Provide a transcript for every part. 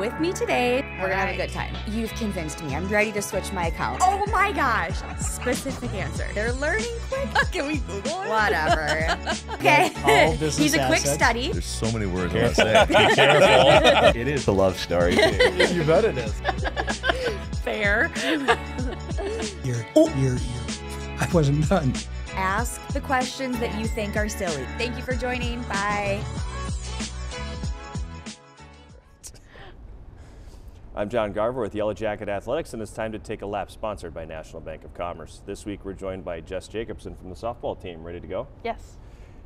with me today. We're gonna have a good time. You've convinced me. I'm ready to switch my account. Oh my gosh. Specific answer. They're learning quick. Can we Google it? Whatever. Okay. He's a quick study. There's so many words I want to say. Be careful. It is a love story. You bet it is. Fair. I wasn't done. Ask the questions that you think are silly. Thank you for joining. Bye. I'm John Garver with Yellow Jacket Athletics, and it's time to take a lap, sponsored by National Bank of Commerce. This week we're joined by Jess Jacobson from the softball team. Ready to go? Yes.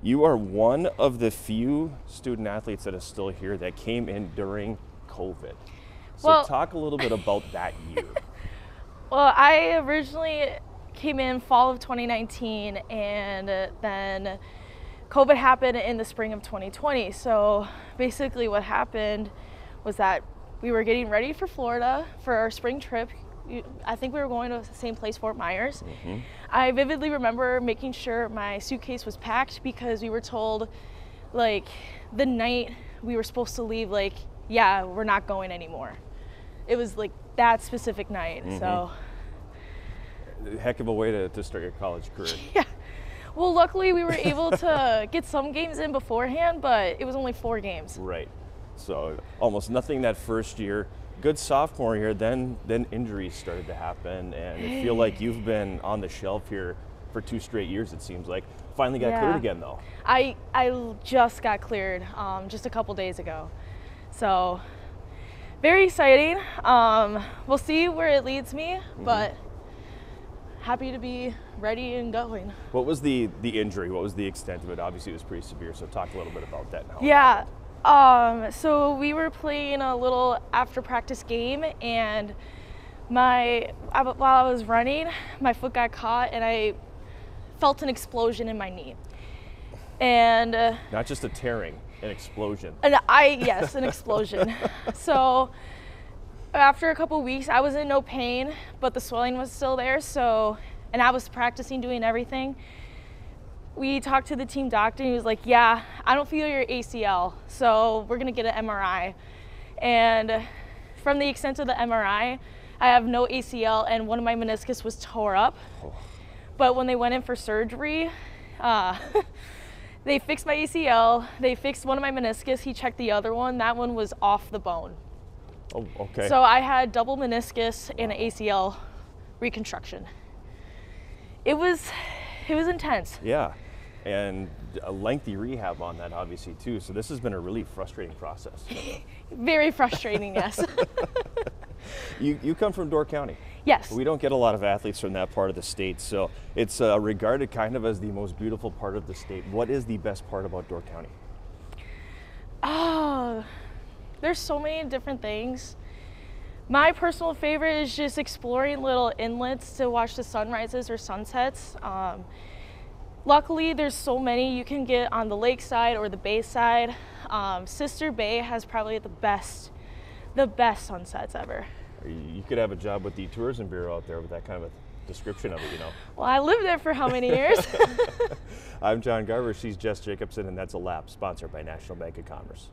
You are one of the few student athletes that is still here that came in during COVID. So talk a little bit about that year. Well, I originally came in fall of 2019, and then COVID happened in the spring of 2020. So basically what happened was that we were getting ready for Florida for our spring trip. I think we were going to the same place, Fort Myers. Mm-hmm. I vividly remember making sure my suitcase was packed because we were told, like, the night we were supposed to leave, like, yeah, we're not going anymore. It was like that specific night. Mm-hmm. So heck of a way to start your college career. Yeah. Well, luckily we were able to get some games in beforehand, but it was only 4 games. Right. So almost nothing that first year. Good sophomore year, then injuries started to happen, and I feel like you've been on the shelf here for 2 straight years, it seems like. Finally got cleared again, though. I just got cleared just a couple days ago. So very exciting. We'll see where it leads me, but happy to be ready and going. What was the injury? What was the extent of it? Obviously it was pretty severe, so talk a little bit about that now. Yeah. So we were playing a little after practice game, and while I was running, my foot got caught and I felt an explosion in my knee. And not just a tearing, an explosion. Yes, an explosion. So after a couple weeks, I was in no pain, but the swelling was still there. And I was practicing, doing everything. We talked to the team doctor, and he was like, yeah, I don't feel your ACL, so we're gonna get an MRI. And from the extent of the MRI, I have no ACL, and one of my meniscus was tore up. Oh. But when they went in for surgery, they fixed my ACL, they fixed one of my meniscus, he checked the other one, that one was off the bone. Oh, okay. So I had double meniscus and an ACL reconstruction. It was intense. Yeah. And a lengthy rehab on that, obviously, too. So this has been a really frustrating process. Very frustrating, yes. You come from Door County. Yes. We don't get a lot of athletes from that part of the state, so it's regarded kind of as the most beautiful part of the state. What is the best part about Door County? Oh, there's so many different things. My personal favorite is just exploring little inlets to watch the sunrises or sunsets. Luckily, there's so many you can get on the lakeside or the bayside. Sister Bay has probably the best sunsets ever. You could have a job with the Tourism Bureau out there with that kind of a description of it, you know. Well, I lived there for how many years? I'm John Garver, she's Jess Jacobson, and that's a lap, sponsored by National Bank of Commerce.